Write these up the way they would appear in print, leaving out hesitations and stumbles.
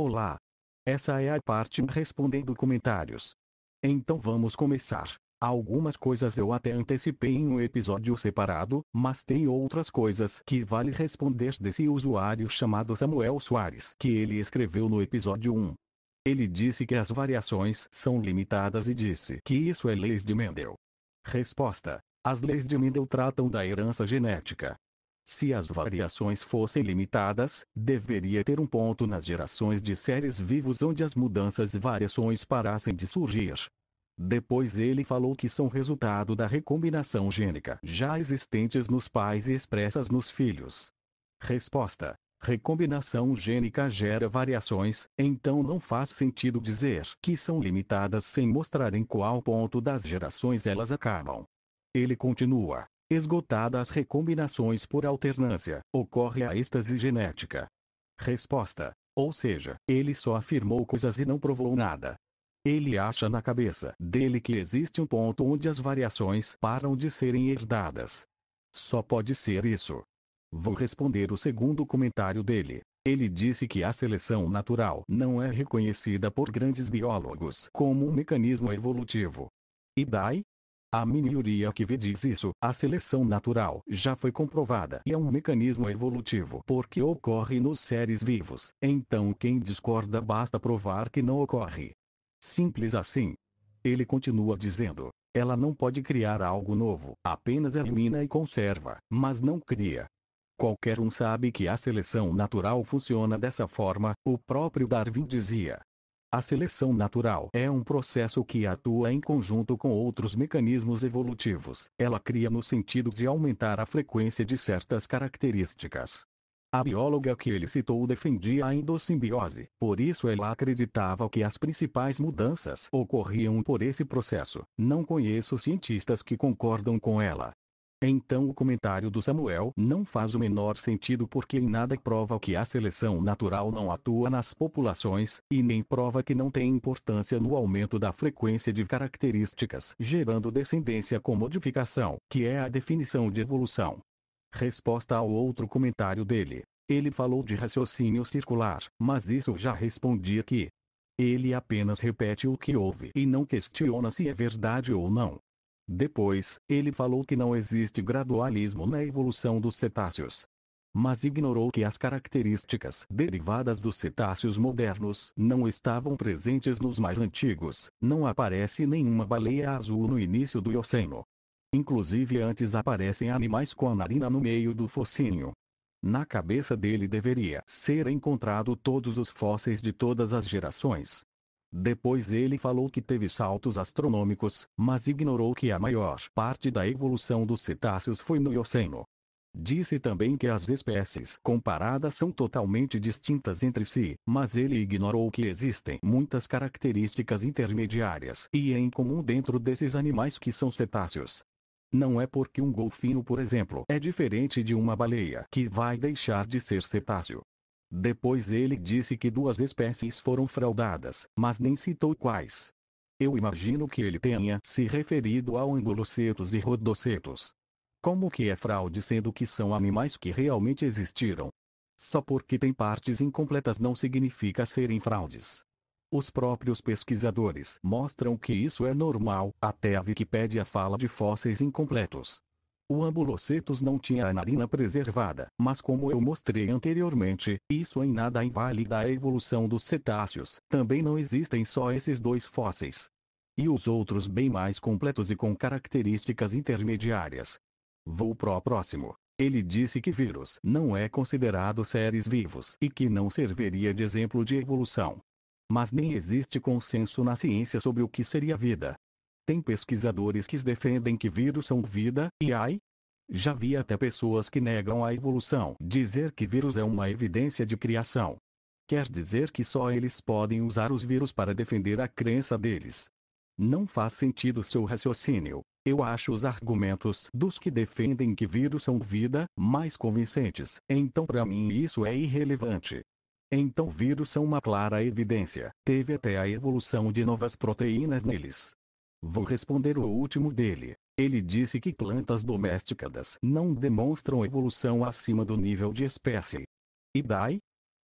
Olá! Essa é a parte 1 respondendo comentários. Então vamos começar. Algumas coisas eu até antecipei em um episódio separado, mas tem outras coisas que vale responder desse usuário chamado Samuel Soares que ele escreveu no episódio 1. Ele disse que as variações são limitadas e disse que isso é leis de Mendel. Resposta: as leis de Mendel tratam da herança genética. Se as variações fossem limitadas, deveria ter um ponto nas gerações de seres vivos onde as mudanças e variações parassem de surgir. Depois ele falou que são resultado da recombinação gênica já existentes nos pais e expressas nos filhos. Resposta: recombinação gênica gera variações, então não faz sentido dizer que são limitadas sem mostrar em qual ponto das gerações elas acabam. Ele continua: esgotadas as recombinações por alternância, ocorre a êxtase genética. Resposta: ou seja, ele só afirmou coisas e não provou nada. Ele acha na cabeça dele que existe um ponto onde as variações param de serem herdadas. Só pode ser isso. Vou responder o segundo comentário dele. Ele disse que a seleção natural não é reconhecida por grandes biólogos como um mecanismo evolutivo. E daí? A minoria que vê diz isso, a seleção natural já foi comprovada e é um mecanismo evolutivo porque ocorre nos seres vivos, então quem discorda basta provar que não ocorre. Simples assim. Ele continua dizendo: ela não pode criar algo novo, apenas elimina e conserva, mas não cria. Qualquer um sabe que a seleção natural funciona dessa forma, o próprio Darwin dizia. A seleção natural é um processo que atua em conjunto com outros mecanismos evolutivos. Ela cria no sentido de aumentar a frequência de certas características. A bióloga que ele citou defendia a endossimbiose, por isso ela acreditava que as principais mudanças ocorriam por esse processo. Não conheço cientistas que concordam com ela. Então o comentário do Samuel não faz o menor sentido porque em nada prova que a seleção natural não atua nas populações, e nem prova que não tem importância no aumento da frequência de características, gerando descendência com modificação, que é a definição de evolução. Resposta ao outro comentário dele. Ele falou de raciocínio circular, mas isso já respondi aqui. Ele apenas repete o que ouve e não questiona se é verdade ou não. Depois, ele falou que não existe gradualismo na evolução dos cetáceos. Mas ignorou que as características derivadas dos cetáceos modernos não estavam presentes nos mais antigos. Não aparece nenhuma baleia azul no início do Eoceno. Inclusive antes aparecem animais com a narina no meio do focinho. Na cabeça dele deveria ser encontrado todos os fósseis de todas as gerações. Depois ele falou que teve saltos astronômicos, mas ignorou que a maior parte da evolução dos cetáceos foi no Eoceno. Disse também que as espécies comparadas são totalmente distintas entre si, mas ele ignorou que existem muitas características intermediárias e em comum dentro desses animais que são cetáceos. Não é porque um golfinho, por exemplo, é diferente de uma baleia que vai deixar de ser cetáceo. Depois ele disse que 2 espécies foram fraudadas, mas nem citou quais. Eu imagino que ele tenha se referido a angulocetos e rodocetos. Como que é fraude sendo que são animais que realmente existiram? Só porque tem partes incompletas não significa serem fraudes. Os próprios pesquisadores mostram que isso é normal, até a Wikipédia fala de fósseis incompletos. O Ambulocetus não tinha a narina preservada, mas como eu mostrei anteriormente, isso em nada invalida a evolução dos cetáceos. Também não existem só esses 2 fósseis. E os outros bem mais completos e com características intermediárias. Vou pro próximo. Ele disse que vírus não é considerado seres vivos e que não serviria de exemplo de evolução. Mas nem existe consenso na ciência sobre o que seria vida. Tem pesquisadores que defendem que vírus são vida, e já vi até pessoas que negam a evolução dizer que vírus é uma evidência de criação. Quer dizer que só eles podem usar os vírus para defender a crença deles. Não faz sentido seu raciocínio. Eu acho os argumentos dos que defendem que vírus são vida mais convincentes, então para mim isso é irrelevante. Então vírus são uma clara evidência, teve até a evolução de novas proteínas neles. Vou responder o último dele. Ele disse que plantas domesticadas não demonstram evolução acima do nível de espécie. E daí?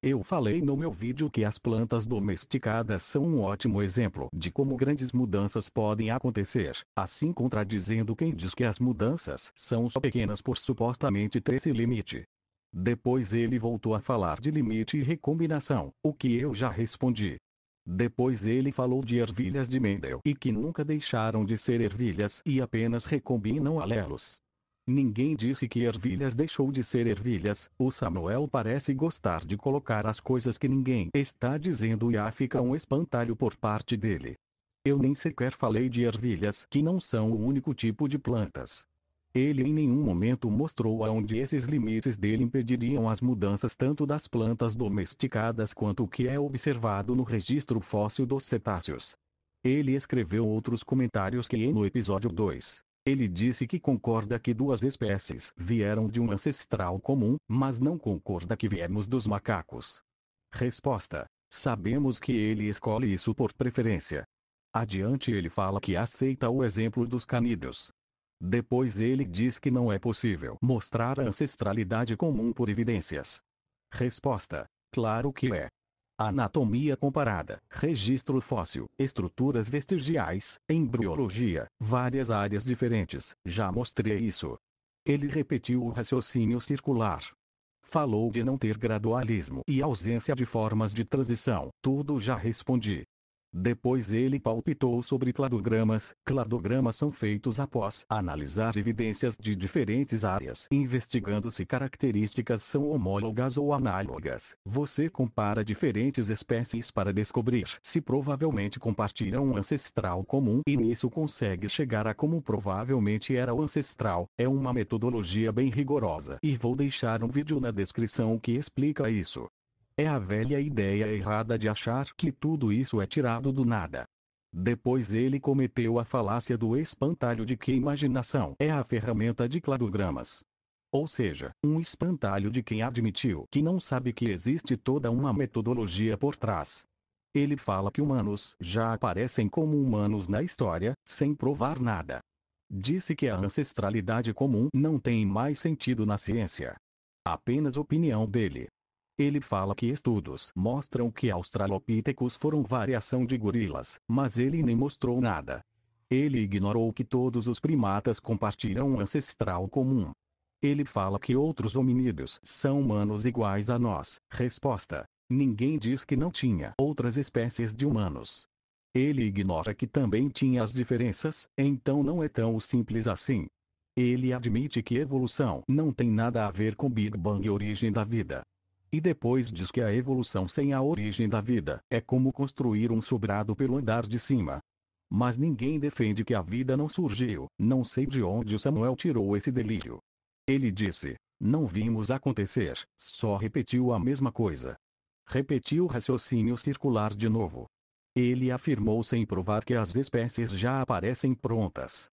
Eu falei no meu vídeo que as plantas domesticadas são um ótimo exemplo de como grandes mudanças podem acontecer, assim contradizendo quem diz que as mudanças são só pequenas por supostamente ter esse limite. Depois ele voltou a falar de limite e recombinação, o que eu já respondi. Depois ele falou de ervilhas de Mendel e que nunca deixaram de ser ervilhas e apenas recombinam alelos. Ninguém disse que ervilhas deixou de ser ervilhas. O Samuel parece gostar de colocar as coisas que ninguém está dizendo e fica um espantalho por parte dele. Eu nem sequer falei de ervilhas que não são o único tipo de plantas. Ele em nenhum momento mostrou aonde esses limites dele impediriam as mudanças tanto das plantas domesticadas quanto o que é observado no registro fóssil dos cetáceos. Ele escreveu outros comentários que no episódio 2. Ele disse que concorda que duas espécies vieram de um ancestral comum, mas não concorda que viemos dos macacos. Resposta: sabemos que ele escolhe isso por preferência. Adiante ele fala que aceita o exemplo dos canídeos. Depois ele diz que não é possível mostrar a ancestralidade comum por evidências. Resposta: claro que é. Anatomia comparada, registro fóssil, estruturas vestigiais, embriologia, várias áreas diferentes, já mostrei isso. Ele repetiu o raciocínio circular. Falou de não ter gradualismo e ausência de formas de transição, tudo já respondi. Depois ele palpitou sobre cladogramas. Cladogramas são feitos após analisar evidências de diferentes áreas, investigando se características são homólogas ou análogas. Você compara diferentes espécies para descobrir se provavelmente compartilham um ancestral comum e nisso consegue chegar a como provavelmente era o ancestral. É uma metodologia bem rigorosa e vou deixar um vídeo na descrição que explica isso. É a velha ideia errada de achar que tudo isso é tirado do nada. Depois ele cometeu a falácia do espantalho de que imaginação é a ferramenta de cladogramas. Ou seja, um espantalho de quem admitiu que não sabe que existe toda uma metodologia por trás. Ele fala que humanos já aparecem como humanos na história, sem provar nada. Disse que a ancestralidade comum não tem mais sentido na ciência. Apenas opinião dele. Ele fala que estudos mostram que australopithecus foram variação de gorilas, mas ele nem mostrou nada. Ele ignorou que todos os primatas compartilham um ancestral comum. Ele fala que outros hominídeos são humanos iguais a nós. Resposta: ninguém diz que não tinha outras espécies de humanos. Ele ignora que também tinha as diferenças, então não é tão simples assim. Ele admite que evolução não tem nada a ver com Big Bang e origem da vida. E depois diz que a evolução sem a origem da vida é como construir um sobrado pelo andar de cima. Mas ninguém defende que a vida não surgiu. Não sei de onde o Samuel tirou esse delírio. Ele disse: não vimos acontecer, só repetiu a mesma coisa. Repetiu o raciocínio circular de novo. Ele afirmou sem provar que as espécies já aparecem prontas.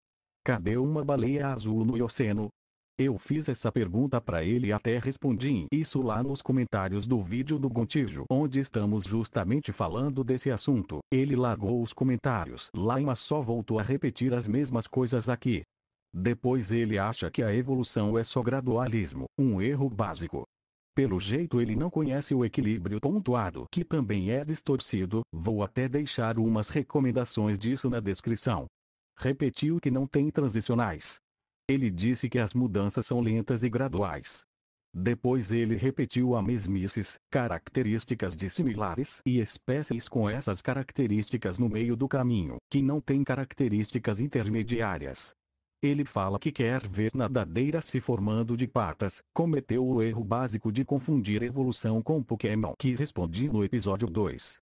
Cadê uma baleia azul no oceano? Eu fiz essa pergunta para ele e até respondi isso lá nos comentários do vídeo do Gontijo, onde estamos justamente falando desse assunto. Ele largou os comentários lá mas só voltou a repetir as mesmas coisas aqui. Depois ele acha que a evolução é só gradualismo, um erro básico. Pelo jeito ele não conhece o equilíbrio pontuado, que também é distorcido. Vou até deixar umas recomendações disso na descrição. Repetiu que não tem transicionais. Ele disse que as mudanças são lentas e graduais. Depois ele repetiu a mesmices, características dissimilares e espécies com essas características no meio do caminho, que não têm características intermediárias. Ele fala que quer ver nadadeiras se formando de patas. Cometeu o erro básico de confundir evolução com Pokémon, que respondi no episódio 2.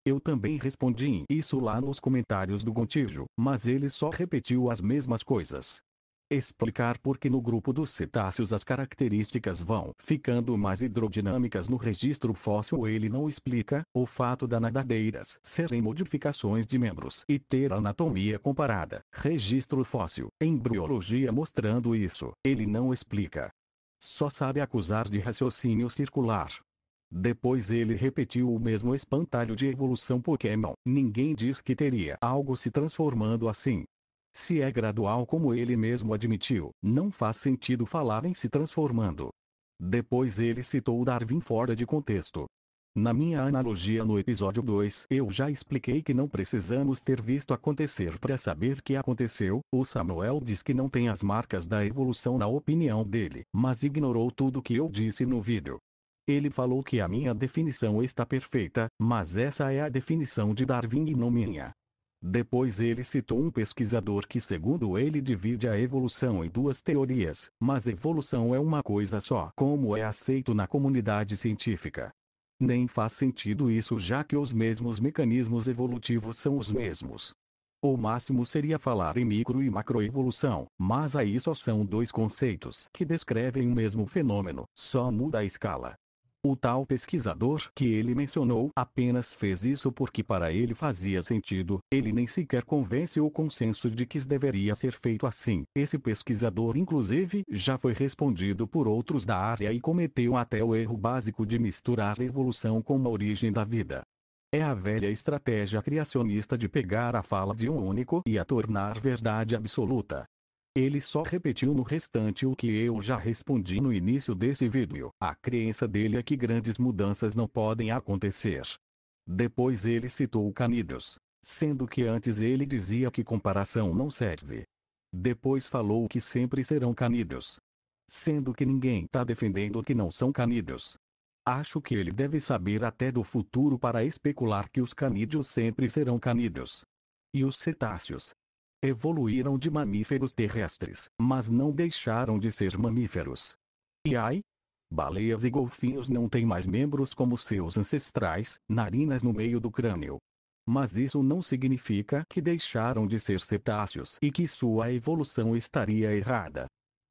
Eu também respondi isso lá nos comentários do Gontijo, mas ele só repetiu as mesmas coisas. Explicar por que no grupo dos cetáceos as características vão ficando mais hidrodinâmicas no registro fóssil ele não explica. O fato das nadadeiras serem modificações de membros e ter anatomia comparada, registro fóssil, embriologia mostrando isso, ele não explica. Só sabe acusar de raciocínio circular. Depois ele repetiu o mesmo espantalho de evolução Pokémon. Ninguém diz que teria algo se transformando assim. Se é gradual como ele mesmo admitiu, não faz sentido falar em se transformando. Depois ele citou Darwin fora de contexto. Na minha analogia no episódio 2, eu já expliquei que não precisamos ter visto acontecer para saber que aconteceu. O Samuel diz que não tem as marcas da evolução na opinião dele, mas ignorou tudo que eu disse no vídeo. Ele falou que a minha definição está perfeita, mas essa é a definição de Darwin e não minha. Depois ele citou um pesquisador que, segundo ele, divide a evolução em duas teorias, mas evolução é uma coisa só, como é aceito na comunidade científica. Nem faz sentido isso, já que os mesmos mecanismos evolutivos são os mesmos. O máximo seria falar em micro e macroevolução, mas aí só são dois conceitos que descrevem o mesmo fenômeno, só muda a escala. O tal pesquisador que ele mencionou apenas fez isso porque para ele fazia sentido, ele nem sequer convence o consenso de que deveria ser feito assim. Esse pesquisador inclusive já foi respondido por outros da área e cometeu até o erro básico de misturar evolução com a origem da vida. É a velha estratégia criacionista de pegar a fala de um único e a tornar verdade absoluta. Ele só repetiu no restante o que eu já respondi no início desse vídeo. A crença dele é que grandes mudanças não podem acontecer. Depois ele citou canídeos, sendo que antes ele dizia que comparação não serve. Depois falou que sempre serão canídeos, sendo que ninguém está defendendo que não são canídeos. Acho que ele deve saber até do futuro para especular que os canídeos sempre serão canídeos. E os cetáceos evoluíram de mamíferos terrestres, mas não deixaram de ser mamíferos. E ai? Baleias e golfinhos não têm mais membros como seus ancestrais, narinas no meio do crânio. Mas isso não significa que deixaram de ser cetáceos e que sua evolução estaria errada.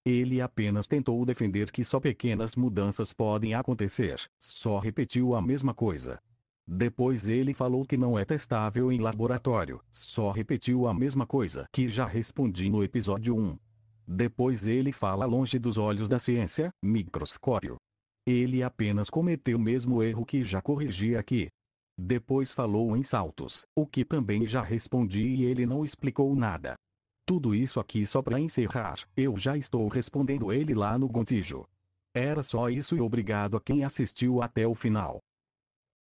Ele apenas tentou defender que só pequenas mudanças podem acontecer, só repetiu a mesma coisa. Depois ele falou que não é testável em laboratório, só repetiu a mesma coisa que já respondi no episódio 1. Depois ele fala longe dos olhos da ciência, microscópio. Ele apenas cometeu o mesmo erro que já corrigi aqui. Depois falou em saltos, o que também já respondi e ele não explicou nada. Tudo isso aqui só para encerrar, eu já estou respondendo ele lá no Gontijo. Era só isso e obrigado a quem assistiu até o final.